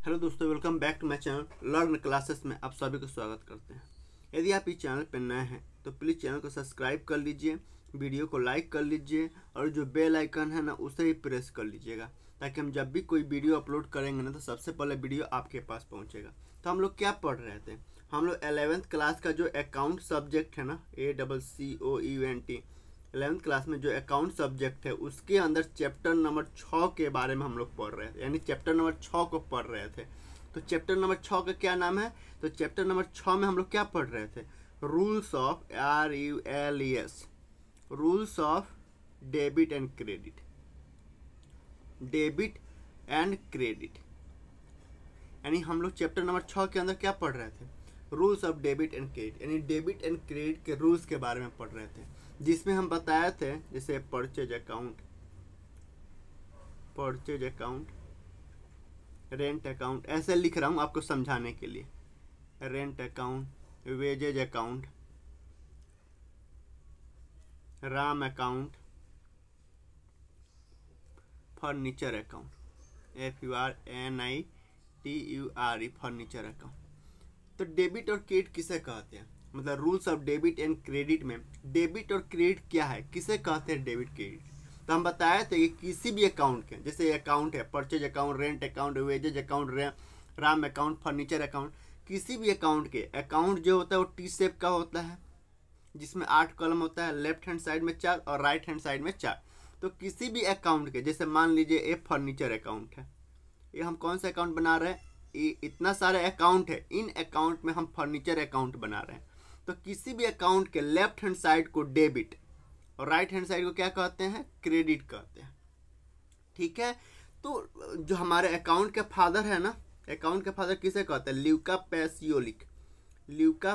Hello दोस्तों, welcome back to my channel learn classes में आप सभी को स्वागत करते हैं। यदि आप इस चैनल पर नए हैं तो प्लीज़ चैनल को सब्सक्राइब कर लीजिए, वीडियो को लाइक कर लीजिए और जो बेल आइकन है ना उसे ही प्रेस कर लीजिएगा ताकि हम जब भी कोई वीडियो अपलोड करेंगे ना तो सबसे पहले वीडियो आपके पास पहुंचेगा। तो हम लोग क्या पढ़ रहे थे, हम लोग 11th क्लास का जो अकाउंट सब्जेक्ट है ना ACCOUNT 11th क्लास में जो अकाउंट सब्जेक्ट है उसके अंदर चैप्टर नंबर 6 के बारे में हम लोग पढ़ रहे थे, यानी चैप्टर नंबर 6 को पढ़ रहे थे। तो चैप्टर नंबर 6 का क्या नाम है? तो चैप्टर नंबर 6 में हम लोग क्या पढ़ रहे थे? Rules of RULES, rules of debit and credit, debit and credit. यानी हम लोग चैप्टर नंबर 6 के अंदर क्या पढ़ रहे थे? Rules of debit and credit, यानी डेबिट एंड क्रेडिट के रूल्स के बारे में पढ़ रहे थे, जिसमें हम बताए थे जैसे परचेज अकाउंट, रेंट अकाउंट, ऐसे लिख रहा हूँ आपको समझाने के लिए। Rent account, wages account, Ram account, furniture account, FURNITURE, furniture account. तो डेबिट और क्रेडिट किसे कहते हैं? मतलब rules of debit and credit में डेबिट और क्रेडिट क्या है, किसे कहते हैं डेबिट क्रेडिट? तो हम बताए थे कि किसी भी अकाउंट के, जैसे अकाउंट है purchase account, rent account, wages account, Ram account, furniture account, किसी भी अकाउंट के अकाउंट जो होता है वो टी शेप का होता है जिसमें 8 कॉलम होता है, लेफ्ट हैंड साइड में 4 और राइट हैंड साइड में 4। तो किसी भी अकाउंट के, जैसे मान लीजिए ये फर्नीचर अकाउंट है, ये हम कौन सा अकाउंट बना रहे हैं? इतना सारे अकाउंट है, इन अकाउंट में हम फर्नीचर अकाउंट बना रहे हैं। तो किसी भी अकाउंट के लेफ्ट हैंड साइड को डेबिट और राइट हैंड साइड को क्या कहते हैं? क्रेडिट कहते हैं। ठीक है। तो जो हमारे अकाउंट के फादर है ना, अकाउंट के फादर किसे कहते हैं? ल्यूका पैसियोलिक, ल्यूका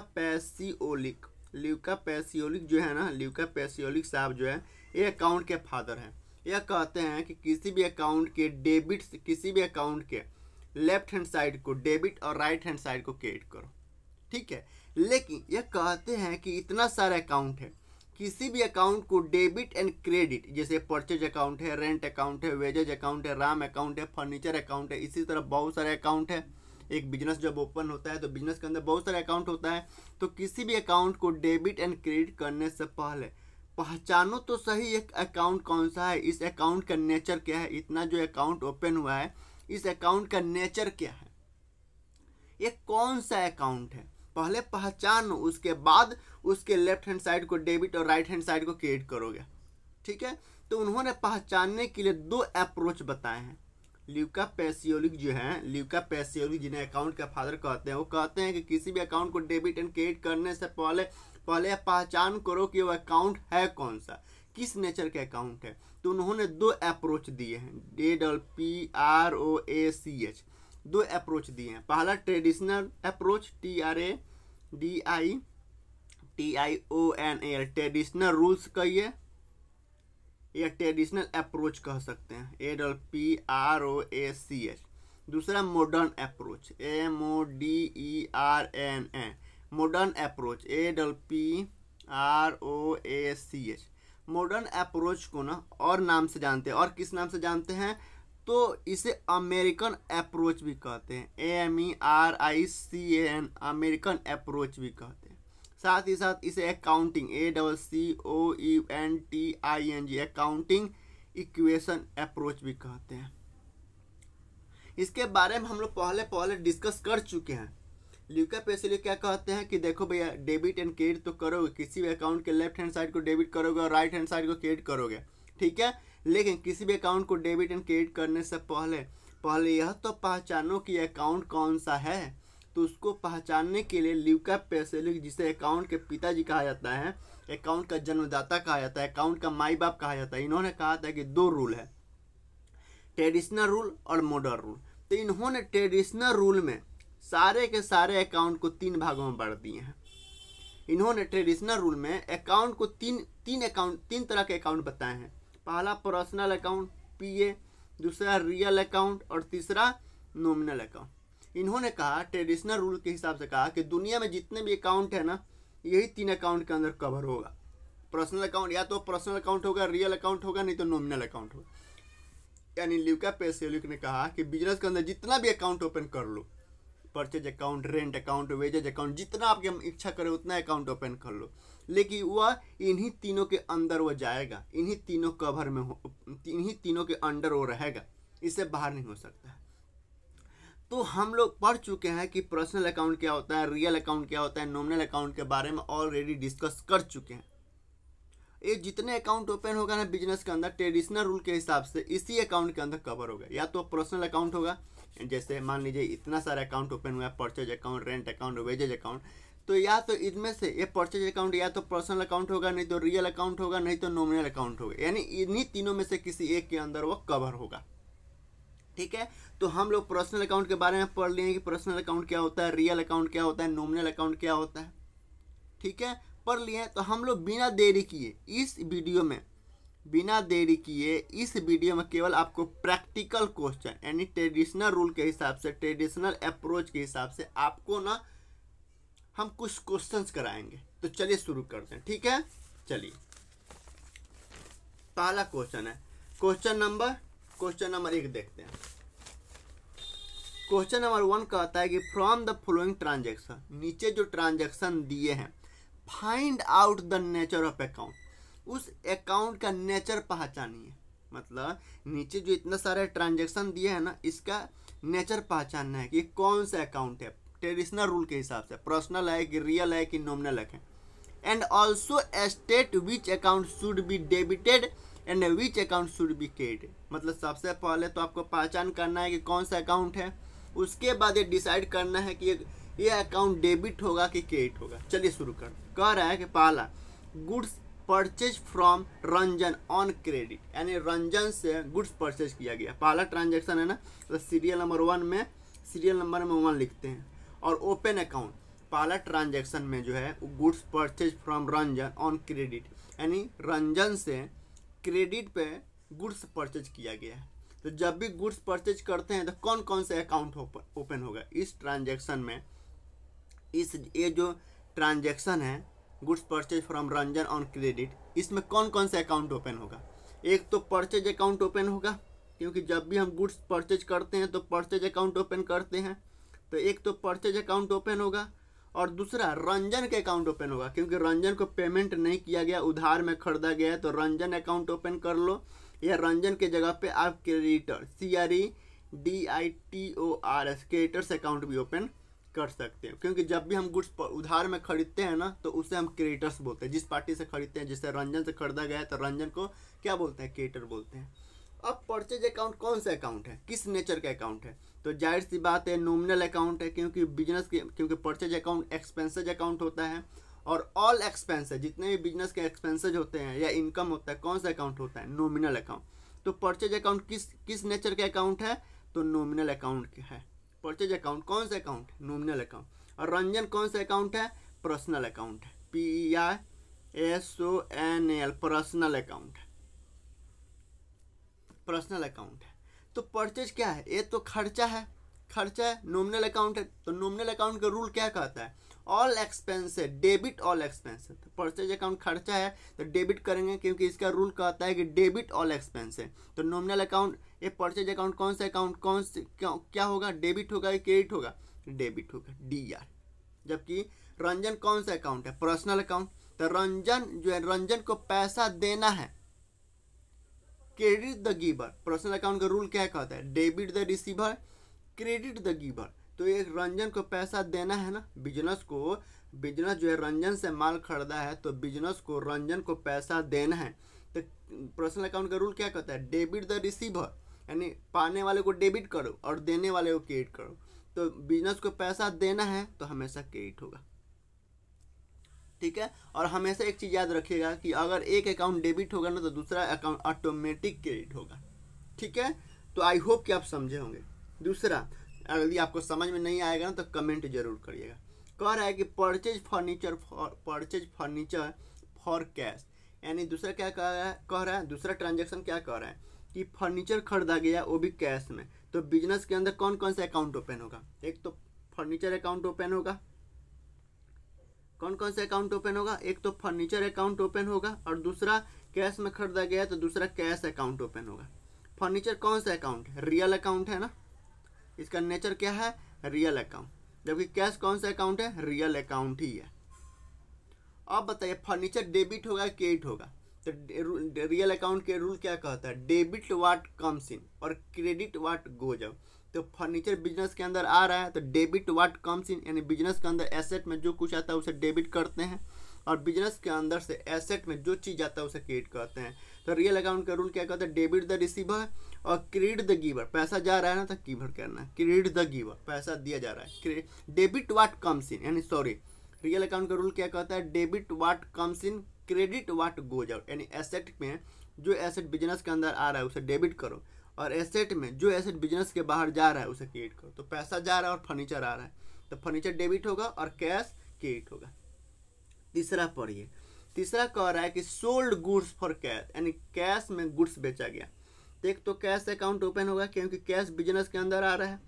पैसियोलिक जो है ना, ल्यूका पैसियोलिक साहब जो है ये अकाउंट के फादर हैं। यह कहते हैं कि किसी भी अकाउंट के डेबिट, किसी भी अकाउंट के लेफ्ट हैंड साइड को डेबिट और राइट हैंड साइड को क्रेडिट करो। ठीक है। लेकिन यह कहते हैं कि इतना सारा अकाउंट है, किसी भी अकाउंट को डेबिट एंड क्रेडिट, जैसे परचेज अकाउंट है, रेंट अकाउंट है, वेजेज अकाउंट है, राम अकाउंट है, फर्नीचर अकाउंट है, इसी तरह बहुत सारे अकाउंट है। एक बिजनेस जब ओपन होता है तो बिजनेस के अंदर बहुत सारे अकाउंट होता है। तो किसी भी अकाउंट को डेबिट एंड क्रेडिट करने से पहले पहचानो तो सही एक अकाउंट कौन सा है, इस अकाउंट का नेचर क्या है, इतना जो अकाउंट ओपन हुआ है इस अकाउंट का नेचर क्या है, ये कौन सा अकाउंट है, पहले पहचानो, उसके बाद उसके लेफ्ट हैंड साइड को डेबिट और राइट हैंड साइड को क्रेडिट करोगे। ठीक है। तो उन्होंने पहचानने के लिए 2 अप्रोच बताए हैं। ल्यूका पैसियोलिक जो है, ल्यूका पैसियोलिक जिन्हें अकाउंट का फादर कहते हैं, वो कहते हैं कि किसी भी अकाउंट को डेबिट एंड क्रेडिट करने से पहले पहचान करो कि वो अकाउंट है कौन सा, किस नेचर के अकाउंट है। तो उन्होंने 2 अप्रोच दिए हैं, DPROACH, 2 अप्रोच दिए हैं। पहला traditional approach, TRADITIONAL, traditional rules कहिए या ट्रेडिशनल अप्रोच कह सकते हैं, APROACH। दूसरा modern approach, MODERN, modern approach, APROACH। Modern approach को ना और नाम से जानते हैं, और किस नाम से जानते हैं? तो इसे अमेरिकन अप्रोच भी कहते हैं, AMERICAN, अमेरिकन अप्रोच भी कहते हैं। साथ ही साथ इसे accounting, ACCOUNTING, accounting equation approach भी कहते हैं। इसके बारे में हम लोग पहले डिस्कस कर चुके हैं। ल्यूका पैसियोलिक क्या कहते हैं कि देखो भैया, डेबिट एंड क्रेडिट तो करोगे, किसी भी अकाउंट के लेफ्ट हैंड साइड को डेबिट करोगे और राइट हैंड साइड को क्रेडिट करोगे। ठीक है। लेकिन किसी भी अकाउंट को डेबिट एंड क्रेडिट करने से पहले यह तो पहचानो कि अकाउंट कौन सा है। तो उसको पहचानने के लिए ल्यूका पैसियोलिक, जिसे अकाउंट के पिताजी कहा जाता है, अकाउंट का जन्मदाता कहा जाता है, अकाउंट का माई बाप कहा जाता है, इन्होंने कहा था कि 2 रूल है, ट्रेडिशनल रूल और मॉडर्न रूल। तो इन्होंने ट्रेडिशनल रूल में सारे के सारे अकाउंट को 3 भागों में बांट दिए हैं। इन्होंने ट्रेडिशनल रूल में अकाउंट को तीन तरह के अकाउंट बताए हैं। पहला पर्सनल अकाउंट PA, दूसरा रियल अकाउंट और तीसरा नॉमिनल अकाउंट। इन्होंने कहा, ट्रेडिशनल रूल के हिसाब से कहा कि दुनिया में जितने भी अकाउंट है ना, यही 3 अकाउंट के अंदर कवर होगा। पर्सनल अकाउंट या तो पर्सनल अकाउंट होगा, रियल अकाउंट होगा, नहीं तो नॉमिनल अकाउंट होगा। यानी ल्यूका पेसियोलिक ने कहा कि बिजनेस के अंदर जितना भी अकाउंट ओपन कर लो, purchase account, rent account, wages account, जितना आपकी इच्छा करे उतना अकाउंट ओपन कर लो, लेकिन वह इन्हीं तीनों के अंदर वो जाएगा, इन्हीं तीनों कवर में हो, इन्हीं तीनों के अंडर वो रहेगा, इससे बाहर नहीं हो सकता है। तो हम लोग पढ़ चुके हैं कि पर्सनल अकाउंट क्या होता है, रियल अकाउंट क्या होता है, नॉमिनल अकाउंट के बारे में ऑलरेडी डिस्कस कर चुके हैं। ये जितने अकाउंट ओपन होगा ना बिजनेस के अंदर, ट्रेडिशनल रूल के हिसाब से इसी अकाउंट के अंदर कवर होगा। या तो पर्सनल अकाउंट होगा, जैसे मान लीजिए इतना सारा अकाउंट ओपन हुआ है, purchase account, rent account, wages account, तो या तो इनमें से ये परचेज अकाउंट या तो पर्सनल अकाउंट होगा, नहीं तो रियल अकाउंट होगा, नहीं तो नॉमिनल अकाउंट होगा, यानी इन्हीं तीनों में से किसी एक के अंदर वो कवर होगा। ठीक है, तो हम लोग पर्सनल अकाउंट के बारे में पढ़ लिए कि पर्सनल अकाउंट क्या होता है, रियल अकाउंट क्या होता है, नॉमिनल अकाउंट क्या होता है। ठीक है, पढ़ लिए। तो हम लोग बिना देरी किए इस वीडियो में केवल आपको प्रैक्टिकल क्वेश्चन यानी ट्रेडिशनल रूल के हिसाब से, ट्रेडिशनल अप्रोच के हिसाब से आपको ना हम कुछ क्वेश्चंस कराएंगे। तो चलिए शुरू करते हैं। ठीक है, चलिए पहला क्वेश्चन है, क्वेश्चन नंबर 1 देखते हैं। क्वेश्चन नंबर 1 कहता है कि फ्रॉम द फॉलोइंग ट्रांजेक्शन, नीचे जो ट्रांजेक्शन दिए हैं, find out the nature of account, उस अकाउंट का नेचर पहचानिए। मतलब नीचे जो इतना सारे ट्रांजेक्शन दिए हैं ना, इसका नेचर पहचानना है कि कौन सा अकाउंट है ट्रेडिशनल रूल के हिसाब से, पर्सनल है कि रियल है कि नॉमिनल है। And also state which account should be debited and which account should be credited. मतलब सबसे पहले तो आपको पहचान करना है कि कौन सा अकाउंट है, उसके बाद ये डिसाइड करना है कि ये अकाउंट डेबिट होगा कि क्रेडिट होगा। चलिए शुरू कर। कह रहा है कि पहला, goods purchase from Ranjan on credit, यानी रंजन से गुड्स परचेज किया गया। पहला ट्रांजेक्शन है ना, तो सीरियल नंबर 1 लिखते हैं। और ओपन अकाउंट, पहला ट्रांजेक्शन में जो है goods purchase from Ranjan on credit, यानी रंजन से क्रेडिट पे गुड्स परचेज किया गया है। तो जब भी गुड्स परचेज करते हैं तो कौन कौन से अकाउंट ओपन होगा इस ट्रांजेक्शन में। ये जो ट्रांजेक्शन है goods purchase from Ranjan on credit, इसमें कौन कौन से अकाउंट ओपन होगा। एक तो परचेज अकाउंट ओपन होगा, क्योंकि जब भी हम गुड्स परचेज करते हैं तो परचेज अकाउंट ओपन करते हैं, तो एक तो परचेज अकाउंट ओपन होगा। और दूसरा रंजन के अकाउंट ओपन होगा, क्योंकि रंजन को पेमेंट नहीं किया गया, उधार में खरीदा गया है, तो रंजन अकाउंट ओपन कर लो। या रंजन के जगह पे आप क्रेडिटर CREDITORS क्रेडिटर्स अकाउंट भी ओपन कर सकते हैं, क्योंकि जब भी हम गुड्स उधार में खरीदते हैं ना, तो उसे हम क्रेडिटर्स बोलते हैं। जिस पार्टी से खरीदते हैं, जैसे रंजन से खरीदा गया है तो रंजन को क्या बोलते हैं, क्रेडिटर बोलते हैं। अब परचेज अकाउंट कौन सा अकाउंट है, किस नेचर का अकाउंट है, तो जाहिर सी बात है नॉमिनल अकाउंट है, क्योंकि परचेज अकाउंट एक्सपेंसेज अकाउंट होता है। और ऑल एक्सपेंसेज, जितने भी बिजनेस के एक्सपेंसेज होते हैं या इनकम होता है, कौन सा अकाउंट होता है, नॉमिनल अकाउंट। तो परचेज अकाउंट किस नेचर का अकाउंट है, तो नॉमिनल अकाउंट है। परचेज अकाउंट कौन सा अकाउंट, नॉमिनल अकाउंट। और रंजन कौन सा अकाउंट है, पर्सनल अकाउंट है, PERSONAL पर्सनल अकाउंट है, पर्सनल अकाउंट है। तो परचेज क्या है, ये तो खर्चा है, नॉमिनल अकाउंट है। तो नॉमिनल अकाउंट का रूल क्या कहता है, all expenses debit all expenses. तो परचेज अकाउंट खर्चा है तो डेबिट करेंगे, क्योंकि इसका रूल कहता है कि डेबिट ऑल एक्सपेंसेस। तो नॉमिनल अकाउंट, ये परचेज अकाउंट कौन सा अकाउंट, क्या होगा, डेबिट होगा या क्रेडिट होगा, डेबिट होगा, DR। जबकि रंजन कौन सा अकाउंट है, पर्सनल अकाउंट। तो रंजन जो है, रंजन को पैसा देना है, credit the giver. Personal account का रूल क्या कहता है, debit the receiver, credit the giver. तो ये रंजन को पैसा देना है ना, बिजनेस जो है रंजन से माल खरीदा है, तो बिजनेस को रंजन को पैसा देना है। तो पर्सनल अकाउंट का रूल क्या कहता है, डेबिट द रिसीवर, यानी पाने वाले को डेबिट करो और देने वाले को क्रेडिट करो। तो बिजनेस को पैसा देना है तो हमेशा क्रेडिट होगा। ठीक है, और हमेशा एक चीज़ याद रखिएगा कि अगर एक अकाउंट डेबिट होगा ना, तो दूसरा अकाउंट ऑटोमेटिक क्रेडिट होगा। ठीक है, तो आई होप कि आप समझे होंगे। दूसरा, यदि आपको समझ में नहीं आएगा ना, तो कमेंट जरूर करिएगा। कह रहा है कि परचेज फर्नीचर फॉर कैश, यानी दूसरा क्या कह रहा है, दूसरा ट्रांजेक्शन क्या कह रहा है कि फर्नीचर खरीदा गया, वो भी कैश में। तो बिजनेस के अंदर कौन कौन सा अकाउंट ओपन होगा, एक तो फर्नीचर अकाउंट ओपन होगा। कौन कौन सा अकाउंट ओपन होगा, एक तो फर्नीचर अकाउंट ओपन होगा, और दूसरा कैश में खरीदा गया तो दूसरा कैश अकाउंट ओपन होगा। फर्नीचर कौन सा अकाउंट है? रियल अकाउंट है ना, इसका नेचर क्या है? Real account. जबकि कैश कौन सा अकाउंट है? रियल अकाउंट ही है। अब बताइए फर्नीचर डेबिट होगा क्रेडिट होगा? तो रियल अकाउंट के रूल क्या कहता है? डेबिट व्हाट कम्स इन और क्रेडिट व्हाट गोज आउट। तो फर्नीचर बिजनेस के अंदर आ रहा है तो डेबिट व्हाट कम्स इन, यानी बिजनेस के अंदर एसेट में जो कुछ आता है उसे डेबिट करते हैं, और बिजनेस के अंदर से एसेट में जो चीज़ आता है उसे क्रेडिट करते हैं। तो रियल अकाउंट का रूल क्या कहता है? डेबिट द रिसीवर और क्रेडिट द गिवर। पैसा जा रहा है ना तो गिवर करना है, क्रेडिट द गिवर, पैसा दिया जा रहा है। डेबिट व्हाट कम्स इन, यानी सॉरी, रियल अकाउंट का रूल क्या कहता है? Debit what comes in, credit what goes out. यानी एसेट में जो एसेट बिजनेस के अंदर आ रहा है उसे डेबिट करो, और एसेट में जो एसेट बिजनेस के बाहर जा रहा है उसे क्रेडिट करो। तो पैसा जा रहा है और फर्नीचर आ रहा है, तो फर्नीचर डेबिट होगा और कैश क्रेडिट होगा। तीसरा पढ़िए, तीसरा कह रहा है कि सोल्ड गुड्स फॉर कैश, यानी कैश में गुड्स बेचा गया। देख तो कैश अकाउंट ओपन होगा क्योंकि कैश बिजनेस के अंदर आ रहा है।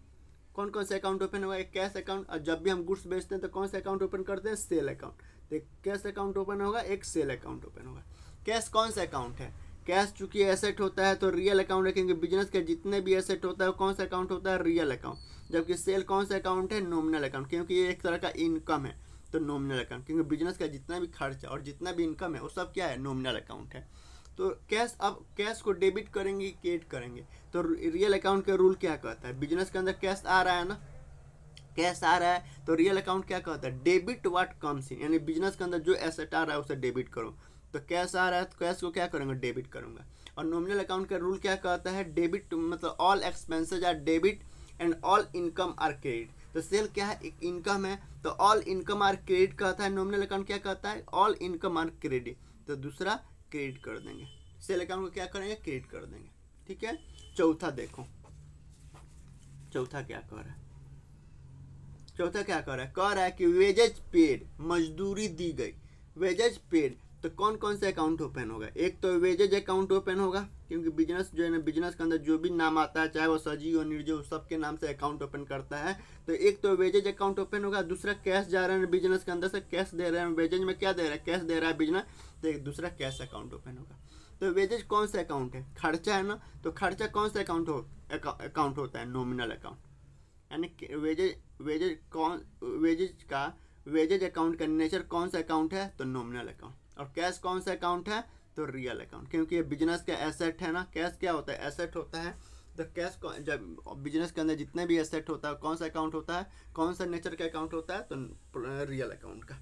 कौन कौन सा अकाउंट ओपन होगा? एक कैश अकाउंट, और जब भी हम गुड्स बेचते हैं तो कौन सा अकाउंट ओपन करते हैं? Sale account. तो कैश अकाउंट ओपन होगा, एक सेल अकाउंट ओपन होगा। कैश कौन सा अकाउंट है? कैश चूंकि एसेट होता है तो रियल अकाउंट है, क्योंकि बिजनेस के जितने भी एसेट होता है वो कौन सा अकाउंट होता है? Real account. जबकि सेल कौन सा अकाउंट है? नॉमिनल अकाउंट, क्योंकि ये एक तरह का इनकम है, तो नॉमिनल अकाउंट। क्योंकि बिजनेस का जितना भी खर्च और जितना भी इनकम है वो सब क्या है? नॉमिनल अकाउंट है। तो कैश, अब कैश को डेबिट करेंगे क्रेडिट करेंगे? तो रियल अकाउंट का रूल क्या कहता है? बिजनेस के अंदर कैश आ रहा है ना, कैश आ रहा है तो रियल अकाउंट क्या कहता है? डेबिट व्हाट कम्स इन, यानी बिजनेस के अंदर जो एसेट आ रहा है उसे डेबिट करो। तो कैश आ रहा है तो कैश को क्या करूँगा? डेबिट करूँगा। और नॉमिनल अकाउंट का रूल क्या कहता है? डेबिट मतलब all expenses are debit and all income are credit. तो सेल क्या है? एक इनकम है, तो ऑल इनकम आर क्रेडिट कहता है। नॉमिनल अकाउंट क्या कहता है? All income are credit. तो दूसरा क्रेडिट कर देंगे, सेल अकाउंट को क्या करेंगे? क्रेडिट कर देंगे। ठीक है। चौथा देखो, चौथा क्या कह रहा है? चौथा क्या कह रहा है? कह रहा है कि वेजेज पेड, मजदूरी दी गई, वेजेज पेड। तो कौन कौन से अकाउंट ओपन होगा? एक तो वेजेज अकाउंट ओपन होगा, क्योंकि बिजनेस जो है ना, बिजनेस के अंदर जो भी नाम आता है चाहे वो सजीव और निर्जीव सबके नाम से अकाउंट ओपन करता है। तो एक तो वेजेज अकाउंट ओपन होगा, दूसरा कैश जा रहा है बिजनेस के अंदर से, कैश दे रहे हैं वेजेज में, क्या दे रहा है? कैश दे रहा है बिजनेस, तो एक दूसरा कैश अकाउंट ओपन होगा। तो वेजेज कौन सा अकाउंट है? खर्चा है ना, तो खर्चा कौन सा अकाउंट होता है? Nominal account. यानी वेजेज अकाउंट का नेचर कौन सा अकाउंट है? तो नॉमिनल अकाउंट। और कैश कौन सा अकाउंट है? तो रियल अकाउंट, क्योंकि ये बिजनेस का एसेट है ना। कैश क्या होता है? एसेट होता है। तो कैश को जब बिजनेस के अंदर जितने भी एसेट होता है कौन सा अकाउंट होता है? कौन सा नेचर का अकाउंट होता है? तो रियल अकाउंट का।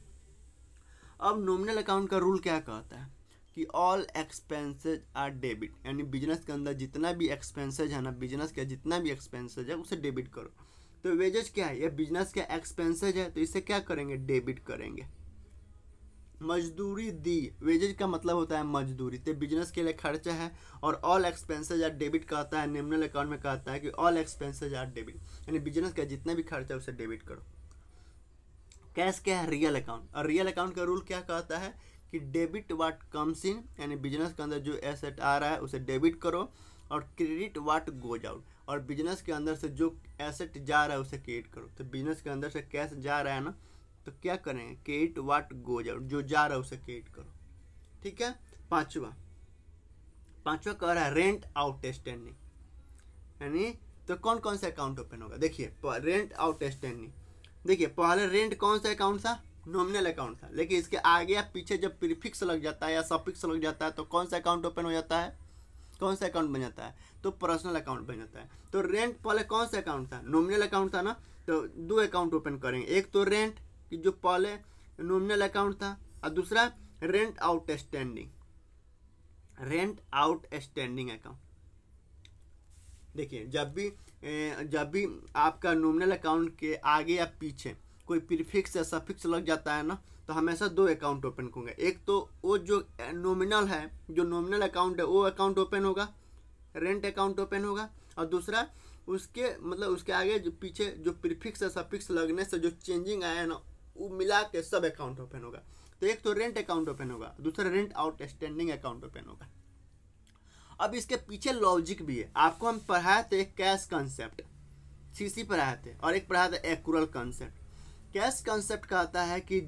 अब नॉमिनल अकाउंट का रूल क्या कहता है? कि ऑल एक्सपेंसेज आर डेबिट, यानी बिजनेस के अंदर जितना भी एक्सपेंसेज है ना, बिजनेस का जितना भी एक्सपेंसेज है उसे डेबिट करो। तो वेजेज क्या है? ये बिजनेस का एक्सपेंसेज है, तो इसे क्या करेंगे? डेबिट करेंगे। मजदूरी दी, वेजेज का मतलब होता है मजदूरी, तो बिजनेस के लिए खर्चा है। और ऑल एक्सपेंसेज आर डेबिट कहता है, नॉमिनल अकाउंट में कहता है कि ऑल एक्सपेंसेज आर डेबिट, यानी बिजनेस का जितना भी खर्चा है उसे डेबिट करो। कैश क्या है? Real account. और रियल अकाउंट का रूल क्या कहता है? कि डेबिट व्हाट कम्स इन, यानी बिजनेस के अंदर जो एसेट आ रहा है उसे डेबिट करो, और क्रेडिट व्हाट गोज आउट, और बिजनेस के अंदर से जो एसेट जा रहा है उसे क्रेडिट करो। तो बिजनेस के अंदर से कैश जा रहा है ना, तो क्या करेंगे? क्रेडिट व्हाट गोज आउट, जो जा रहा है उसे क्रेडिट करो। ठीक है। पांचवा कह रहा है रेंट आउटस्टैंडिंग, यानी तो कौन कौन सा अकाउंट ओपन होगा? देखिए रेंट आउटस्टैंडिंग, देखिए पहले रेंट कौन सा अकाउंट था? नॉमिनल अकाउंट था, लेकिन इसके आगे या पीछे जब प्रीफिक्स लग जाता है या सफिक्स लग जाता है तो कौन सा अकाउंट ओपन हो जाता है? कौन सा अकाउंट बन जाता है? तो पर्सनल अकाउंट बन जाता है। तो रेंट पहले कौन सा अकाउंट था? नॉमिनल अकाउंट था ना। तो दो अकाउंट ओपन करेंगे, एक तो रेंट कि जो पहले नॉमिनल अकाउंट था, और दूसरा rent outstanding, rent outstanding account. देखिए जब भी आपका नॉमिनल अकाउंट के आगे या पीछे कोई प्रीफिक्स या सफिक्स लग जाता है ना, तो हमेशा दो अकाउंट ओपन होंगे। एक तो वो जो नॉमिनल है, जो नॉमिनल अकाउंट है वो अकाउंट ओपन होगा, रेंट अकाउंट ओपन होगा, और दूसरा उसके मतलब उसके आगे जो पीछे जो प्रीफिक्स या सफिक्स लगने से जो चेंजिंग आया है ना, वो मिला के सब अकाउंट ओपन होगा। तो एक तो रेंट अकाउंट ओपन होगा, दूसरा रेंट आउटस्टैंडिंग अकाउंट ओपन होगा। अब इसके पीछे लॉजिक भी है। आपको हम पढ़ाए थे कैश कंसेप्ट, सीसी पढ़ाए थे, और एक पढ़ाया था एक्यूरल कंसेप्ट। कैश कंसेप्ट कहता है कि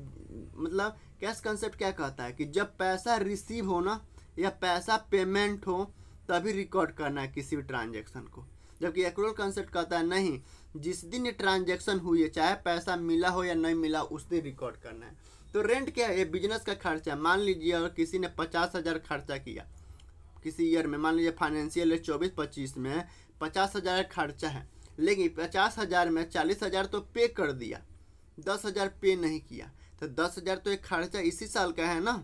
मतलब कैश कंसेप्ट क्या कहता है कि जब पैसा रिसीव हो ना या पैसा पेमेंट हो तभी रिकॉर्ड करना है किसी भी ट्रांजैक्शन को। जबकि एक्रूअल कंसेप्ट कहता है नहीं, जिस दिन ये ट्रांजैक्शन हुई है, चाहे पैसा मिला हो या नहीं मिला, उस दिन रिकॉर्ड करना है। तो रेंट क्या है? ये बिजनेस का खर्चा। मान लीजिए अगर किसी ने 50,000 खर्चा किया किसी ईयर में, मान लीजिए फाइनेंशियल ईयर 24-25 में 50,000 खर्चा है, लेकिन 50,000 में 40,000 तो पे कर दिया, 10,000 पे नहीं किया, तो 10,000 तो एक खर्चा इसी साल का है ना,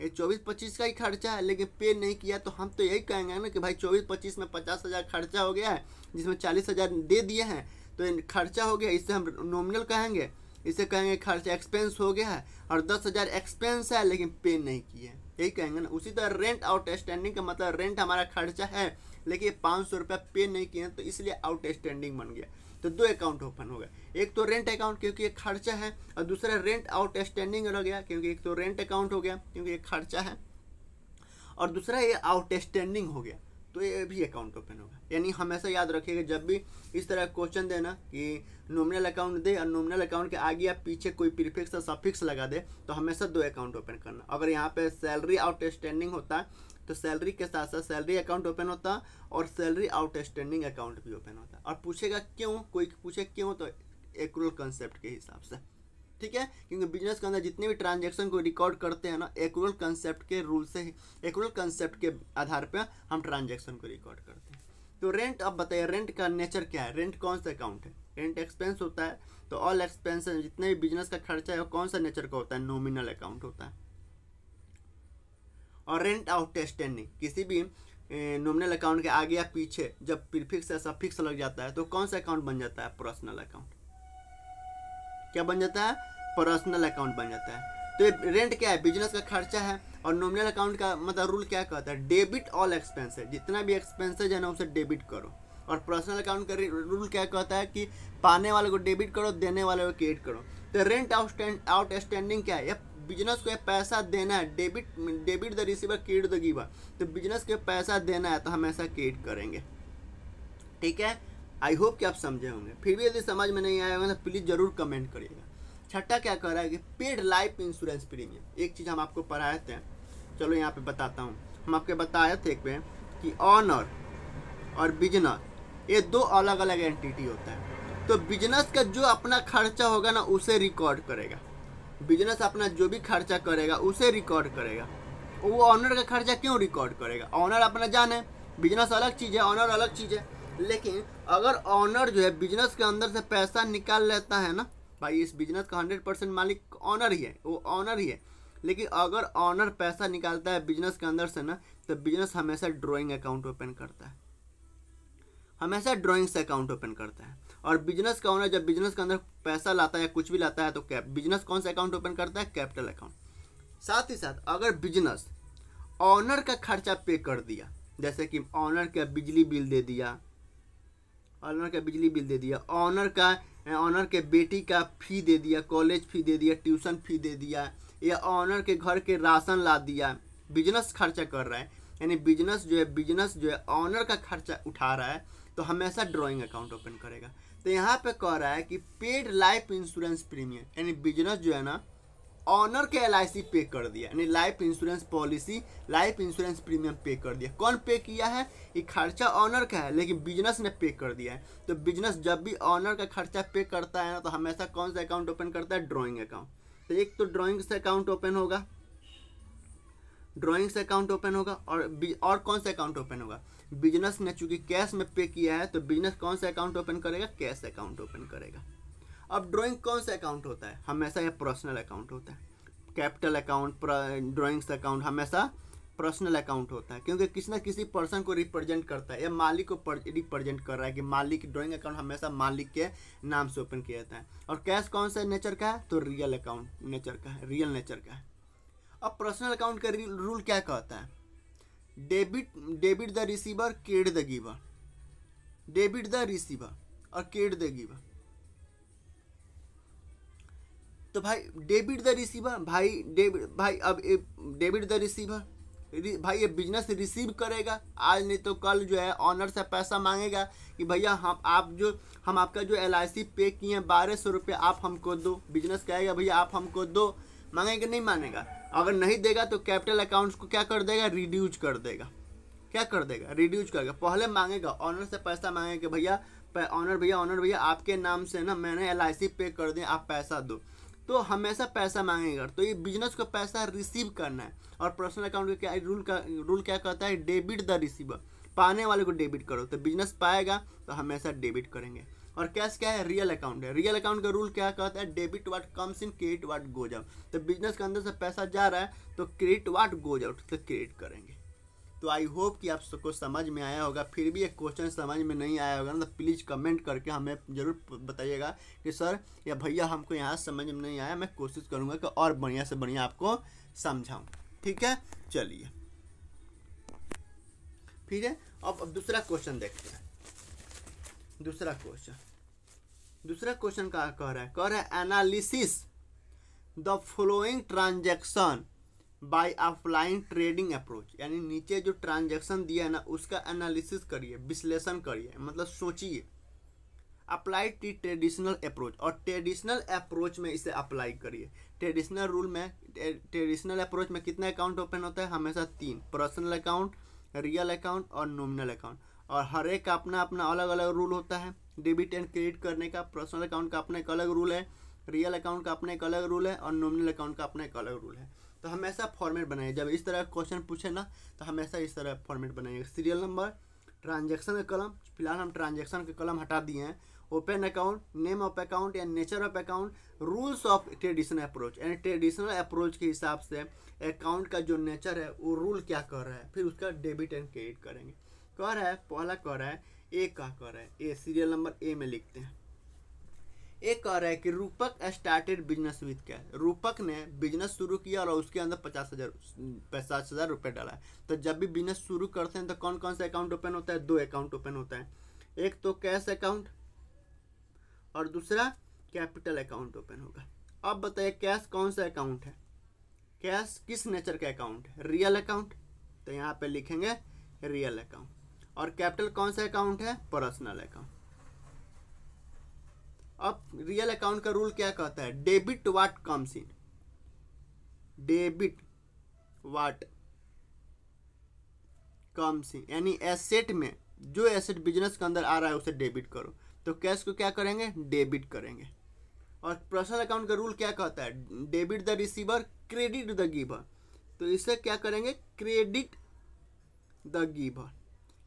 ये 24-25 का ही खर्चा है, लेकिन पे नहीं किया। तो हम तो यही कहेंगे ना कि भाई 24-25 में 50,000 खर्चा हो गया है, जिसमें 40,000 दे दिए हैं, तो खर्चा हो गया, इससे हम नॉमिनल कहेंगे, इसे कहेंगे खर्चा एक्सपेंस हो गया है, और 10,000 एक्सपेंस है लेकिन पे नहीं किए, यही कहेंगे ना। उसी तरह रेंट आउटस्टैंडिंग का मतलब रेंट हमारा खर्चा है, लेकिन 500 रुपये पे नहीं किए, तो इसलिए आउटस्टैंडिंग बन गया। तो 2 अकाउंट ओपन हो गया, एक तो रेंट अकाउंट क्योंकि ये खर्चा है, और दूसरा रेंट आउटस्टैंडिंग रह गया क्योंकि एक तो रेंट अकाउंट हो गया क्योंकि ये खर्चा है, और दूसरा ये आउटस्टैंडिंग हो गया, तो ये भी अकाउंट ओपन होगा। यानी हमेशा याद रखिएगा, जब भी इस तरह क्वेश्चन देना कि नॉमिनल अकाउंट दे और नॉमिनल अकाउंट के आगे या पीछे कोई प्रीफिक्स या सफिक्स लगा दे, तो हमेशा 2 अकाउंट ओपन करना। अगर यहाँ पे सैलरी आउटस्टैंडिंग होता है तो सैलरी के साथ साथ सैलरी अकाउंट ओपन होता और सैलरी आउटस्टैंडिंग अकाउंट भी ओपन होता। और पूछेगा क्यों, कोई पूछे क्यों, तो एक्रूअल कंसेप्ट के हिसाब से, ठीक है। क्योंकि बिजनेस के अंदर जितने भी ट्रांजैक्शन को रिकॉर्ड करते हैं ना, एक्रूअल कंसेप्ट के रूल से, एक्रूअल कंसेप्ट के आधार पे हम ट्रांजैक्शन को रिकॉर्ड करते हैं। तो रेंट, अब बताइए रेंट का नेचर क्या है? रेंट कौन सा अकाउंट है? रेंट एक्सपेंस होता है, तो ऑल एक्सपेंस जितने भी बिजनेस का खर्चा है वो कौन सा नेचर का होता है? नॉमिनल अकाउंट होता है। और रेंट आउटस्टैंडिंग, किसी भी नॉमिनल अकाउंट के आगे या पीछे जब प्रीफिक्स या सफिक्स लग जाता है तो कौन सा अकाउंट बन जाता है? Personal account. क्या बन जाता है? पर्सनल अकाउंट बन जाता है। तो ये रेंट क्या है? बिजनेस का खर्चा है, और नॉमिनल अकाउंट का मतलब रूल क्या कहता है? डेबिट ऑल एक्सपेंसेस, जितना भी एक्सपेंसेज है ना उसे डेबिट करो। और पर्सनल अकाउंट का रूल क्या कहता है कि पाने वाले को डेबिट करो, देने वाले को क्रेडिट करो। तो रेंट आउटस्टैंडिंग क्या है? बिजनेस को पैसा देना है, debit the receiver credit the giver. तो बिजनेस को पैसा देना है तो हमेशा क्रेडिट करेंगे, ठीक है। आई होप कि आप समझे होंगे। फिर भी यदि समझ में नहीं आया होगा तो प्लीज़ जरूर कमेंट करिएगा। छठा क्या कह रहा है कि पेड लाइफ इंश्योरेंस प्रीमियम। एक चीज़ हम आपको पढ़ाए थे, चलो यहाँ पे बताता हूँ। हम आपके बताए थे एक पे कि ऑनर और बिजनेस ये 2 अलग अलग एंटिटी होता है। तो बिजनेस का जो अपना खर्चा होगा ना उसे रिकॉर्ड करेगा, बिजनेस अपना जो भी खर्चा करेगा उसे रिकॉर्ड करेगा। वो ऑनर का खर्चा क्यों रिकॉर्ड करेगा? ऑनर अपना जाने, बिजनेस अलग चीज़ है, ऑनर अलग चीज़ है। लेकिन अगर ऑनर जो है बिजनेस के अंदर से पैसा निकाल लेता है ना, भाई इस बिजनेस का 100% मालिक ऑनर ही है, वो ऑनर ही है। लेकिन अगर ऑनर पैसा निकालता है बिजनेस के अंदर से ना, तो बिजनेस हमेशा ड्राइंग अकाउंट ओपन करता है, हमेशा ड्राइंग से अकाउंट ओपन करता है। और बिजनेस का ओनर जब बिजनेस के अंदर पैसा लाता है या कुछ भी लाता है तो बिजनेस कौन सा अकाउंट ओपन करता है? Capital account. साथ ही साथ अगर बिजनेस ऑनर का खर्चा पे कर दिया, जैसे कि ऑनर का बिजली बिल दे दिया, ऑनर का बिजली बिल दे दिया, ऑनर के बेटी का फी दे दिया, कॉलेज फी दे दिया, ट्यूशन फी दे दिया, या ऑनर के घर के राशन ला दिया, बिजनेस खर्चा कर रहा है, यानी बिजनेस जो है ऑनर का खर्चा उठा रहा है, तो हमेशा ड्राइंग अकाउंट ओपन करेगा। तो यहाँ पे कह रहा है कि पेड लाइफ इंश्योरेंस प्रीमियम, यानी बिजनेस जो है ना ऑनर के LIC पे कर दिया, यानी life insurance policy, life insurance premium पे कर दिया। कौन पे किया है? ये खर्चा ऑनर का है लेकिन बिजनेस ने पे कर दिया है। तो बिजनेस जब भी ऑनर का खर्चा पे करता है ना, तो हमेशा कौन सा अकाउंट ओपन करता है? Drawing account. तो एक तो ड्राइंग से अकाउंट ओपन होगा, ड्राइंग से अकाउंट ओपन होगा, और कौन सा अकाउंट ओपन होगा? बिजनेस ने चूंकि कैश में पे किया है तो बिजनेस कौन सा अकाउंट ओपन करेगा? कैश अकाउंट ओपन करेगा। अब ड्राइंग कौन सा अकाउंट होता है? हमेशा यह पर्सनल अकाउंट होता है। कैपिटल अकाउंट, ड्राइंग्स अकाउंट हमेशा पर्सनल अकाउंट होता है, क्योंकि किसी न किसी पर्सन को रिप्रेजेंट करता है, या मालिक को रिप्रेजेंट कर रहा है कि मालिक, ड्राइंग अकाउंट हमेशा मालिक के नाम से ओपन किया जाता है। और कैश कौन सा नेचर का है? तो रियल अकाउंट नेचर का है, रियल नेचर का है। अब पर्सनल अकाउंट का रूल क्या कहता है? Debit the receiver, credit the giver. Debit the receiver और क्रेडिट द गिवर। तो भाई डेबिट द रिसीवर, भाई अब डेबिट द रिसीवर, भाई ये बिजनेस रिसीव करेगा, आज नहीं तो कल जो है ऑनर से पैसा मांगेगा कि भैया हम आपका जो LIC पे किए हैं 1200 रुपये आप हमको दो। बिजनेस कहेगा भैया आप हमको दो, मांगेगा नहीं मानेगा। अगर नहीं देगा तो कैपिटल अकाउंट्स को क्या कर देगा? रिड्यूज कर देगा। क्या कर देगा, रिड्यूस करेगा। पहले मांगेगा ऑनर से पैसा, मांगेगा कि भैया ऑनर भैया आपके नाम से ना मैंने LIC पे कर दें, आप पैसा दो, तो हमेशा पैसा मांगेगा। तो ये बिजनेस को पैसा रिसीव करना है। और पर्सनल अकाउंट का क्या रूल क्या कहता है, डेबिट द रिसीवर, पाने वाले को डेबिट करो, तो बिजनेस पाएगा तो हमेशा डेबिट करेंगे। और कैश क्या है, रियल अकाउंट है। रियल अकाउंट का रूल क्या कहता है, debit what comes in, credit what goes out. तो बिजनेस के अंदर से पैसा जा रहा है तो क्रेडिट व्हाट गोज आउट, तो क्रेडिट करेंगे। तो आई होप कि आप सबको समझ में आया होगा। फिर भी एक क्वेश्चन समझ में नहीं आया होगा ना, तो प्लीज़ कमेंट करके हमें ज़रूर बताइएगा कि सर या भैया हमको यहाँ समझ में नहीं आया। मैं कोशिश करूँगा कि और बढ़िया से बढ़िया आपको समझाऊँ। ठीक है, चलिए फिर है। अब दूसरा क्वेश्चन देखते हैं। दूसरा क्वेश्चन क्या कह रहा है, analysis the following transaction by applying trading approach. यानी नीचे जो ट्रांजैक्शन दिया है ना उसका एनालिसिस करिए, विश्लेषण करिए, मतलब सोचिए। अप्लाई टी ट्रेडिशनल अप्रोच, और ट्रेडिशनल अप्रोच में इसे अप्लाई करिए। ट्रेडिशनल रूल में, ट्रेडिशनल अप्रोच में कितने अकाउंट ओपन होता है, हमेशा 3, पर्सनल अकाउंट, रियल अकाउंट और नॉमिनल अकाउंट। और हर एक का अपना अपना अलग अलग रूल होता है डेबिट एंड क्रेडिट करने का। पर्सनल अकाउंट का अपना एक अलग रूल है, रियल अकाउंट का अपना एक अलग रूल है और नॉमिनल अकाउंट का अपना एक अलग रूल है। तो हमेशा फॉर्मेट बनाइए, जब इस तरह क्वेश्चन पूछे ना तो हमेशा इस तरह फॉर्मेट बनाइए। सीरियल नंबर, ट्रांजैक्शन का कलम, फिलहाल हम ट्रांजैक्शन का कलम हटा दिए हैं। Open account, name of account या nature of account, rules of traditional approach. यानी ट्रेडिशनल अप्रोच के हिसाब से अकाउंट का जो नेचर है वो रूल क्या कर रहा है, फिर उसका डेबिट एंड क्रेडिट करेंगे। कह रहा है, पहला कह रहा है ए, का कह रहा है ए, सीरियल नंबर ए में लिखते हैं। एक कह रहा है कि रूपक स्टार्टेड बिजनेस विथ क्या, रूपक ने बिजनेस शुरू किया और उसके अंदर 50,000 रुपये डाला है। तो जब भी बिजनेस शुरू करते हैं तो कौन कौन सा अकाउंट ओपन होता है, 2 अकाउंट ओपन होता है। एक तो कैश अकाउंट और दूसरा कैपिटल अकाउंट ओपन होगा। अब बताइए कैश कौन सा अकाउंट है, कैश किस नेचर का अकाउंट है, रियल अकाउंट, तो यहाँ पे लिखेंगे रियल अकाउंट। और कैपिटल कौन सा अकाउंट है, पर्सनल अकाउंट। अब रियल अकाउंट का रूल क्या कहता है, debit what comes in, debit what comes in, यानी एसेट में जो एसेट बिजनेस के अंदर आ रहा है उसे डेबिट करो। तो कैश को क्या करेंगे, डेबिट करेंगे। और पर्सनल अकाउंट का रूल क्या कहता है, debit the receiver, credit the giver. तो इसे क्या करेंगे, क्रेडिट द गिवर,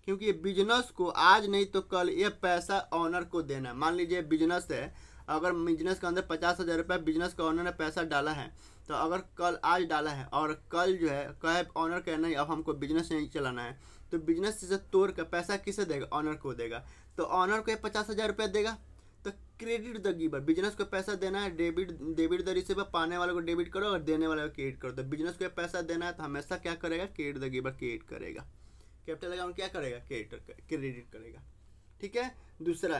क्योंकि ये बिजनेस को आज नहीं तो कल ये पैसा ऑनर को देना है। मान लीजिए बिजनेस है, अगर बिजनेस के अंदर 50,000 रुपये बिजनेस का ऑनर ने पैसा डाला है, तो अगर कल आज डाला है और कल जो है कहे ऑनर कहे नहीं अब हमको बिजनेस नहीं चलाना है, तो बिजनेस से तोड़ कर पैसा किसे देगा, ऑनर को देगा। तो ऑनर को 50,000 रुपये देगा, तो क्रेडिट द गिवर, बिजनेस को पैसा देना है, डेबिट द रिसीवर, पाने वाले को डेबिट करो और देने वाले को क्रेडिट करो। तो बिजनेस को पैसा देना है तो हमेशा क्या करेगा, क्रेडिट द गिवर क्रेडिट करेगा। कैपिटल अकाउंट क्या करेगा, क्रेडिट करेगा। ठीक है। दूसरा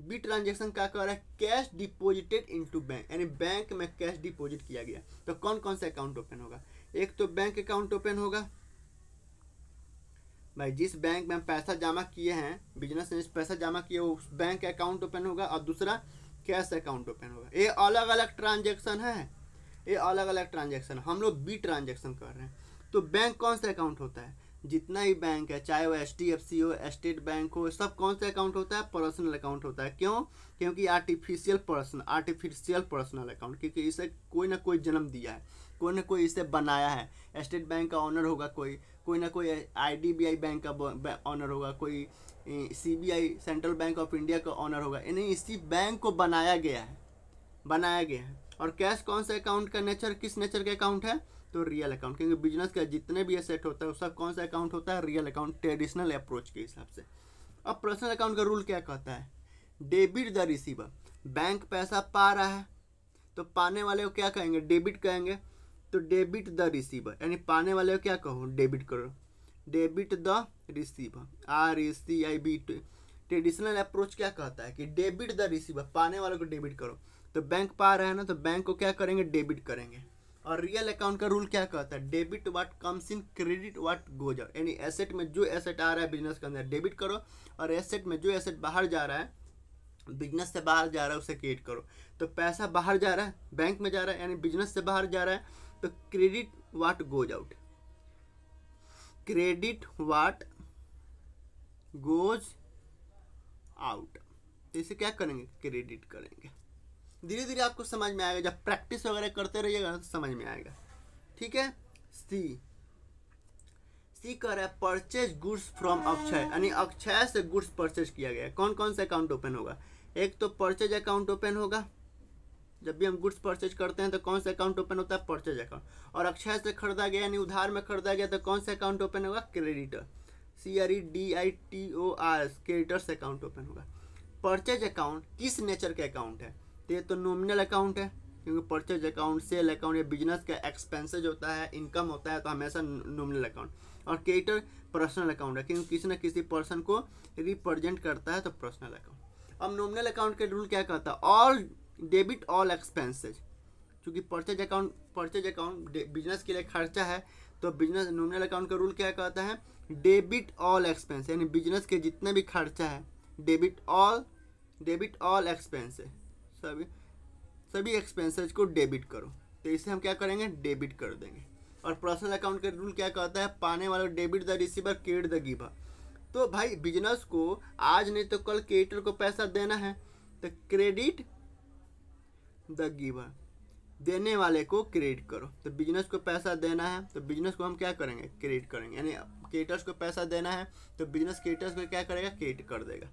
बी ट्रांजैक्शन क्या कर रहा है, कैश डिपॉजिटेड इनटू बैंक, यानी बैंक में कैश डिपॉजिट किया गया। तो कौन कौन सा अकाउंट ओपन होगा, एक तो बैंक अकाउंट ओपन होगा, भाई जिस बैंक में हम पैसा जमा किए हैं, बिजनेस ने पैसा जमा किया उस बैंक अकाउंट ओपन होगा। और दूसरा कैश अकाउंट ओपन होगा। ये अलग अलग ट्रांजैक्शन है, ये अलग अलग ट्रांजैक्शन, हम लोग बी ट्रांजैक्शन कर रहे हैं। तो बैंक कौन सा अकाउंट होता है, जितना ही बैंक है, चाहे वो HDFC हो, स्टेट बैंक हो, सब कौन सा अकाउंट होता है, पर्सनल अकाउंट होता है। क्यों, क्योंकि आर्टिफिशियल पर्सनल अकाउंट, क्योंकि इसे कोई ना कोई जन्म दिया है, कोई ना कोई इसे बनाया है। स्टेट बैंक का ऑनर होगा कोई ना कोई IDBI बैंक का ऑनर होगा, कोई CBI central bank of India का ऑनर होगा, यानी इसी बैंक को बनाया गया है। और कैश कौन सा अकाउंट का नेचर, किस नेचर का अकाउंट है, तो रियल अकाउंट, क्योंकि बिजनेस का जितने भी एसेट होता है सब कौन सा अकाउंट होता है, रियल अकाउंट, ट्रेडिशनल अप्रोच के हिसाब से। अब पर्सनल अकाउंट का रूल क्या कहता है, डेबिट द रिसीवर, बैंक पैसा पा रहा है तो पाने वाले को क्या कहेंगे, डेबिट कहेंगे। तो डेबिट द रिसीवर, यानी पाने वाले को क्या कहो, डेबिट करो, debit the receiver, RECIB। Traditional approach क्या कहता है कि डेबिट द रिसीवर, पाने वाले को डेबिट करो। तो बैंक पा रहा है ना, तो बैंक को क्या करेंगे, डेबिट करेंगे। और रियल अकाउंट का रूल क्या कहता है, debit what comes in, credit what goes out, यानी एसेट में जो एसेट आ रहा है बिजनेस के अंदर डेबिट करो, और एसेट में जो एसेट बाहर जा रहा है, बिजनेस से बाहर जा रहा है, उसे क्रेडिट करो। तो पैसा बाहर जा रहा है, बैंक में जा रहा है, यानी बिजनेस से बाहर जा रहा है, तो credit what goes out, credit what goes out. तो इसे क्या करेंगे, क्रेडिट करेंगे। धीरे धीरे आपको समझ में आएगा, जब प्रैक्टिस वगैरह करते रहिएगा तो समझ में आएगा। ठीक है। सी कह रहा है परचेज गुड्स फ्रॉम अक्षय, यानी अक्षय से गुड्स परचेज किया गया। कौन कौन सा अकाउंट ओपन होगा, एक तो परचेज अकाउंट ओपन होगा, जब भी हम गुड्स परचेज करते हैं तो कौन सा अकाउंट ओपन होता है, परचेज अकाउंट। और अक्षय से खरीदा गया यानी उधार में खरीदा गया तो कौन सा अकाउंट ओपन होगा, creditor, CREDITOR, creditors account open होगा। परचेज अकाउंट किस नेचर का अकाउंट है, तो ये तो नॉमिनल अकाउंट है, क्योंकि परचेज अकाउंट, सेल अकाउंट या बिजनेस का एक्सपेंसेज होता है, इनकम होता है, तो हमेशा नॉमिनल अकाउंट। और क्रेडिटर पर्सनल अकाउंट है, क्योंकि किसी न किसी पर्सन को रिप्रेजेंट करता है, तो पर्सनल अकाउंट। अब नॉमिनल अकाउंट के रूल क्या कहता है, ऑल डेबिट ऑल एक्सपेंसेज। क्योंकि परचेज अकाउंट बिजनेस के लिए खर्चा है, तो बिजनेस नॉमिनल अकाउंट का रूल क्या कहता है, डेबिट ऑल एक्सपेंस, यानी बिजनेस के जितने भी खर्चा है, डेबिट ऑल एक्सपेंसेज, सभी एक्सपेंसेज को डेबिट करो। तो इसे हम क्या करेंगे, डेबिट कर देंगे। और पर्सनल अकाउंट का रूल क्या कहता है, पाने वाला debit the receiver credit the giver. तो भाई बिजनेस को आज नहीं तो कल क्रेडिटर को पैसा देना है, तो क्रेडिट द गिवर, देने वाले को क्रेडिट करो। तो बिजनेस को पैसा देना है तो बिजनेस को हम क्या करेंगे, क्रेडिट करेंगे। यानी क्रेडिटर्स को पैसा देना है तो बिजनेस क्रेडिटर्स को क्या करेगा, क्रेडिट कर देगा।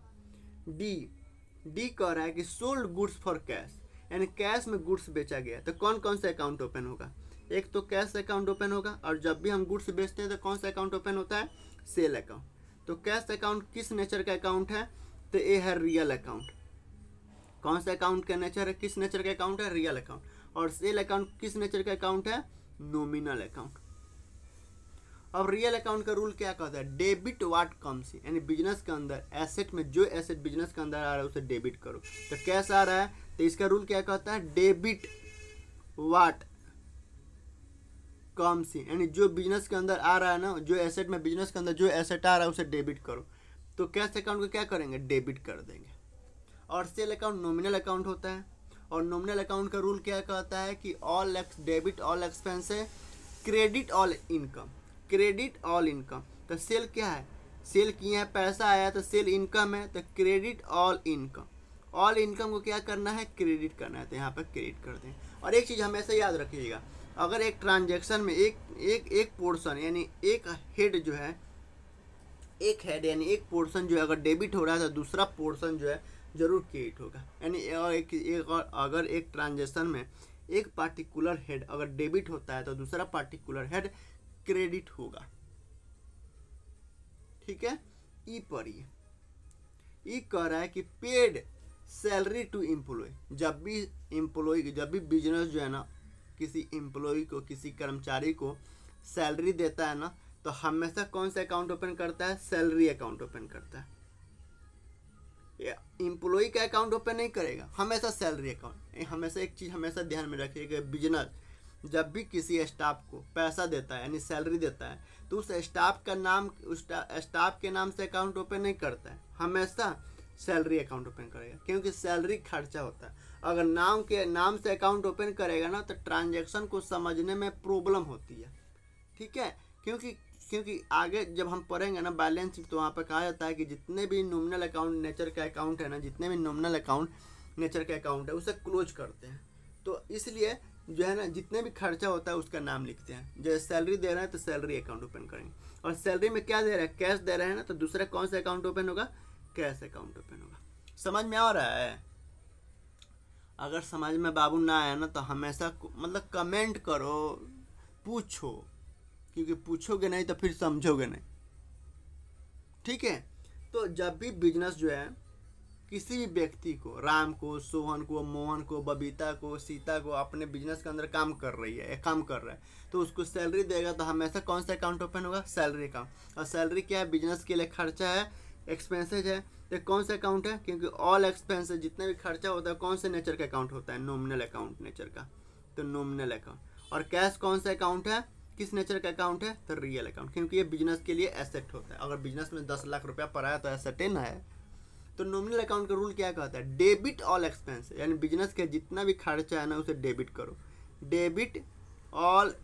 डी कह रहा है कि सोल्ड गुड्स फॉर कैश, यानी कैश में गुड्स बेचा गया, तो कौन कौन सा अकाउंट ओपन होगा, एक तो कैश अकाउंट ओपन होगा। और जब भी हम गुड्स बेचते हैं तो कौन सा अकाउंट ओपन होता है, सेल अकाउंट। तो कैश अकाउंट किस नेचर का अकाउंट है, तो ये है रियल अकाउंट। कौन सा अकाउंट का नेचर है, किस नेचर का अकाउंट है, रियल अकाउंट। और सेल अकाउंट किस नेचर का अकाउंट है, नॉमिनल अकाउंट। अब रियल अकाउंट का रूल क्या कहता है, डेबिट व्हाट कम्स, यानी बिजनेस के अंदर एसेट में जो एसेट बिजनेस के अंदर आ रहा है उसे डेबिट करो। तो कैश आ रहा है तो इसका रूल क्या कहता है, डेबिट व्हाट कम्स, यानी जो बिजनेस के अंदर आ रहा है ना, जो एसेट में बिजनेस के अंदर जो एसेट आ रहा है उसे डेबिट करो। तो कैश अकाउंट को क्या करेंगे, डेबिट कर देंगे। और सेल अकाउंट नॉमिनल अकाउंट होता है, और नॉमिनल अकाउंट का रूल क्या कहता है कि ऑल डेबिट ऑल एक्सपेंस है, credit all income, credit all income. तो सेल क्या है, सेल किए हैं, पैसा आया तो सेल इनकम है, तो credit all income. All income को क्या करना है, क्रेडिट करना है, तो यहाँ पर क्रेडिट कर दें। और एक चीज़ हमेशा याद रखिएगा, अगर एक ट्रांजैक्शन में एक पोर्शन यानी एक हेड जो है, एक हेड यानी एक पोर्शन जो है अगर डेबिट हो रहा है तो दूसरा पोर्शन जो है जरूर क्रेडिट होगा। यानी अगर एक ट्रांजैक्शन में एक पार्टिकुलर हेड अगर डेबिट होता है तो दूसरा पार्टिकुलर हेड क्रेडिट होगा। ठीक है। ई पढ़िए, ई कह रहा है कि पेड सैलरी टू एम्प्लॉय, जब भी बिजनेस जो है ना किसी एम्प्लॉय को, किसी कर्मचारी को सैलरी देता है ना, तो हमेशा कौन सा अकाउंट ओपन करता है, सैलरी अकाउंट ओपन करता है। एम्प्लॉय का अकाउंट ओपन नहीं करेगा, हमेशा सैलरी अकाउंट। हमेशा एक चीज़ हमेशा ध्यान में रखिएगा, बिजनेस जब भी किसी स्टाफ को पैसा देता है यानी सैलरी देता है तो उस स्टाफ का नाम, उस स्टाफ के नाम से अकाउंट ओपन नहीं करता है, हमेशा सैलरी अकाउंट ओपन करेगा, क्योंकि सैलरी खर्चा होता है। अगर नाम से अकाउंट ओपन करेगा ना तो ट्रांजैक्शन को समझने में प्रॉब्लम होती है। ठीक है, क्योंकि आगे जब हम पढ़ेंगे ना बैलेंस शीट, तो वहाँ पर कहा जाता है कि जितने भी नॉमिनल अकाउंट नेचर का अकाउंट है ना, जितने भी नॉमिनल अकाउंट नेचर का अकाउंट है उसे क्लोज करते हैं। तो इसलिए जो है ना जितने भी खर्चा होता है उसका नाम लिखते हैं। जैसे सैलरी दे रहे हैं तो सैलरी अकाउंट ओपन करेंगे, और सैलरी में क्या दे रहे हैं, कैश दे रहे हैं ना, तो दूसरा कौन सा अकाउंट ओपन होगा, कैश अकाउंट ओपन होगा। समझ में आ रहा है? अगर समझ में बाबू ना आया ना तो हमेशा मतलब कमेंट करो, पूछो, क्योंकि पूछोगे नहीं तो फिर समझोगे नहीं। ठीक है। तो जब भी बिजनेस जो है किसी भी व्यक्ति को, राम को, सोहन को, मोहन को, बबीता को, सीता को अपने बिजनेस के अंदर काम कर रहा है तो उसको सैलरी देगा, तो हमेशा कौन सा अकाउंट ओपन होगा, सैलरी अकाउंट। और सैलरी क्या है, बिजनेस के लिए खर्चा है, एक्सपेंसेज है, तो कौन सा अकाउंट है, क्योंकि ऑल एक्सपेंसेज जितने भी खर्चा होता है कौन से नेचर का अकाउंट होता है, नॉमिनल अकाउंट नेचर का, तो नॉमिनल अकाउंट। और कैश कौन सा अकाउंट है, किस नेचर का अकाउंट है, तो रियल अकाउंट, क्योंकि ये बिजनेस के लिए एसेट होता है। अगर बिजनेस में 10 लाख रुपया पड़ा है तो एसेट है ना है। तो नॉमिनल अकाउंट का रूल क्या कहता है, डेबिट ऑल एक्सपेंस, यानी बिजनेस के जितना भी खर्चा है ना उसे डेबिट करो, डेबिट ऑल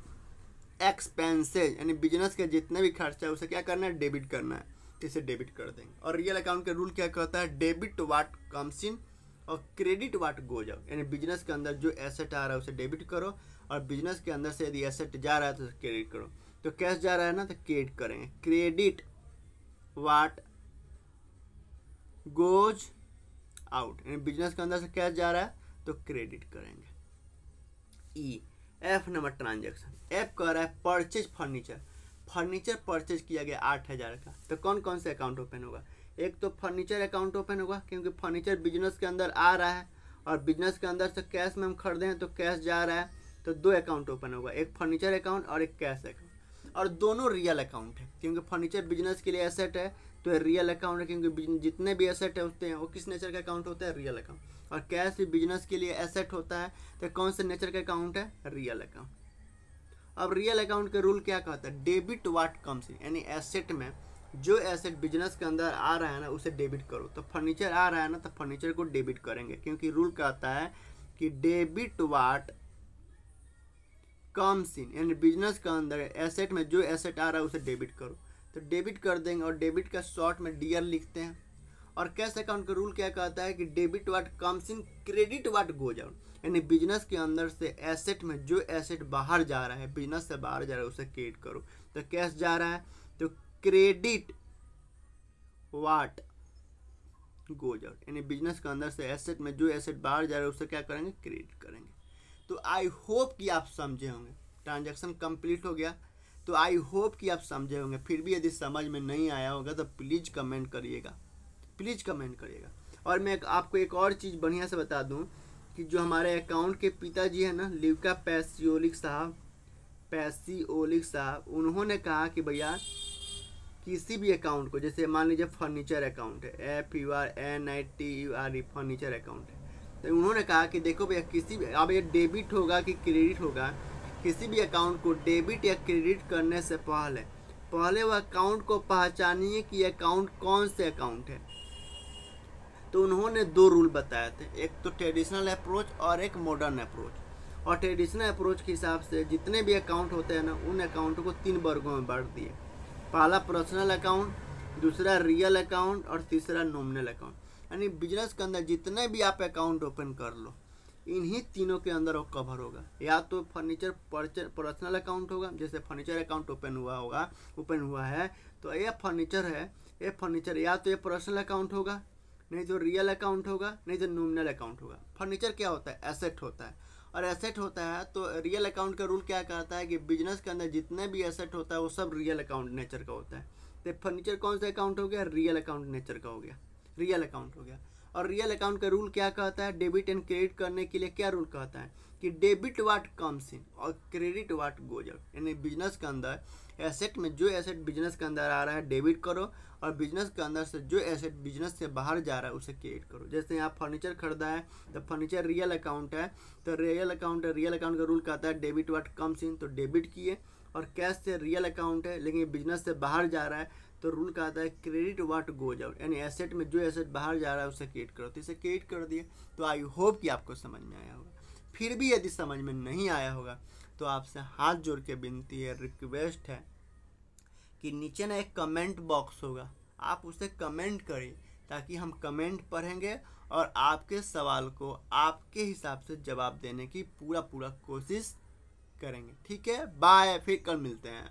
एक्सपेंसेज यानी बिजनेस के जितने भी खर्चा है उसे क्या करना है, डेबिट करना है, तो इसे डेबिट कर देंगे। और रियल अकाउंट का रूल क्या कहता है, डेबिट व्हाट कम्स इन और क्रेडिट व्हाट गोज आउट, यानी बिजनेस के अंदर जो एसेट आ रहा है उसे डेबिट करो और बिजनेस के अंदर से यदि एसेट जा रहा है तो क्रेडिट करो। तो कैश जा रहा है ना तो क्रेडिट करेंगे, क्रेडिट व्हाट गोज आउट, यानी बिजनेस के अंदर से कैश जा रहा है तो क्रेडिट करेंगे। E F number transaction, F कह रहा है परचेज फर्नीचर, फर्नीचर परचेज किया गया 8,000 का, तो कौन कौन से अकाउंट ओपन होगा, एक तो फर्नीचर अकाउंट ओपन होगा क्योंकि फर्नीचर बिजनेस के अंदर आ रहा है और बिजनेस के अंदर से कैश में हम खरीदे हैं तो कैश जा रहा है, तो 2 अकाउंट ओपन होगा, एक फर्नीचर अकाउंट और एक कैश अकाउंट, और दोनों रियल अकाउंट है क्योंकि फर्नीचर बिजनेस के लिए एसेट है तो रियल अकाउंट है क्योंकि जितने भी एसेट होते हैं वो किस नेचर का अकाउंट होता है, रियल अकाउंट, और कैश भी बिजनेस के लिए एसेट होता है तो कौन से नेचर का अकाउंट है, रियल अकाउंट। अब रियल अकाउंट के रूल क्या कहता है, डेबिट व्हाट कम्स इन, यानी एसेट में जो एसेट बिजनेस के अंदर आ रहा है ना उसे डेबिट करो, तो फर्नीचर आ रहा है ना तो फर्नीचर को डेबिट करेंगे क्योंकि रूल कहता है कि डेबिट व्हाट कम्स इन, यानी बिजनेस के अंदर एसेट में जो एसेट आ रहा है उसे डेबिट करो, तो डेबिट कर देंगे और डेबिट का शॉर्ट में डीआर लिखते हैं। और कैश अकाउंट का रूल क्या कहता है कि debit what comes in credit what goes out, यानी बिजनेस के अंदर से एसेट में जो एसेट बाहर जा रहा है, बिजनेस से बाहर जा रहा है उसे क्रेडिट करो, तो कैश जा रहा है तो क्रेडिट व्हाट गोज आउट, यानी बिजनेस के अंदर से एसेट में जो एसेट बाहर जा रहा है उसे क्या करेंगे, क्रेडिट करेंगे। तो आई होप कि आप समझे होंगे, ट्रांजैक्शन कंप्लीट हो गया, तो आई होप कि आप समझे होंगे। फिर भी यदि समझ में नहीं आया होगा तो प्लीज़ कमेंट करिएगा, प्लीज़ कमेंट करिएगा। और मैं आपको एक और चीज़ बढ़िया से बता दूं कि जो हमारे अकाउंट के पिताजी हैं ना, लिवका पैसियोलिक साहब, उन्होंने कहा कि भैया किसी भी अकाउंट को, जैसे मान लीजिए फर्नीचर अकाउंट है, FURNITURE फर्नीचर अकाउंट है, तो उन्होंने कहा कि देखो भैया किसी भी, अब ये डेबिट होगा कि क्रेडिट होगा, किसी भी अकाउंट को डेबिट या क्रेडिट करने से पहले वह अकाउंट को पहचानिए कि अकाउंट कौन से अकाउंट है। तो उन्होंने 2 रूल बताए थे, एक तो ट्रेडिशनल अप्रोच और एक मॉडर्न अप्रोच। और ट्रेडिशनल अप्रोच के हिसाब से जितने भी अकाउंट होते हैं ना उन अकाउंटों को 3 वर्गों में बांट दिए, पहला पर्सनल अकाउंट, दूसरा रियल अकाउंट और तीसरा नॉमिनल अकाउंट। यानी बिजनेस के अंदर जितने भी आप अकाउंट ओपन कर लो इन्हीं तीनों के अंदर वो कवर होगा। या तो फर्नीचर पर्सनल अकाउंट होगा, जैसे फर्नीचर अकाउंट ओपन हुआ है तो ये फर्नीचर है, ये फर्नीचर या तो ये पर्सनल अकाउंट होगा, नहीं तो रियल अकाउंट होगा, नहीं तो नॉमिनल अकाउंट होगा। फर्नीचर क्या होता है, एसेट होता है, और एसेट होता है तो रियल अकाउंट का रूल क्या कहता है कि बिजनेस के अंदर जितने भी एसेट होता है वो सब रियल अकाउंट नेचर का होता है। तो फर्नीचर कौन सा अकाउंट हो गया, रियल अकाउंट नेचर का हो गया, रियल अकाउंट हो गया। और रियल अकाउंट का रूल क्या कहता है, डेबिट एंड क्रेडिट करने के लिए क्या रूल कहता है कि डेबिट व्हाट कम्स इन और क्रेडिट व्हाट गोज आउट, यानी बिजनेस के अंदर एसेट में जो एसेट बिजनेस के अंदर आ रहा है डेबिट करो और बिजनेस के अंदर से जो एसेट बिजनेस से बाहर जा रहा है उसे क्रेडिट करो। जैसे यहाँ फर्नीचर खरीदा है तो फर्नीचर रियल अकाउंट है, तो रियल अकाउंट का रूल कहता है डेबिट व्हाट कम्स इन, तो डेबिट किए, और कैश से रियल अकाउंट है लेकिन बिजनेस से बाहर जा रहा है तो रूल कहता है क्रेडिट व्हाट गोज आउट, यानी एसेट में जो एसेट बाहर जा रहा है उसे क्रेडिट करो, तो इसे क्रेडिट कर दिए। तो आई होप कि आपको समझ में आया होगा। फिर भी यदि समझ में नहीं आया होगा तो आपसे हाथ जोड़ के विनती है, रिक्वेस्ट है कि नीचे ना एक कमेंट बॉक्स होगा, आप उसे कमेंट करिए ताकि हम कमेंट पढ़ेंगे और आपके सवाल को आपके हिसाब से जवाब देने की पूरा कोशिश करेंगे। ठीक है, बाय, फिर कल मिलते हैं।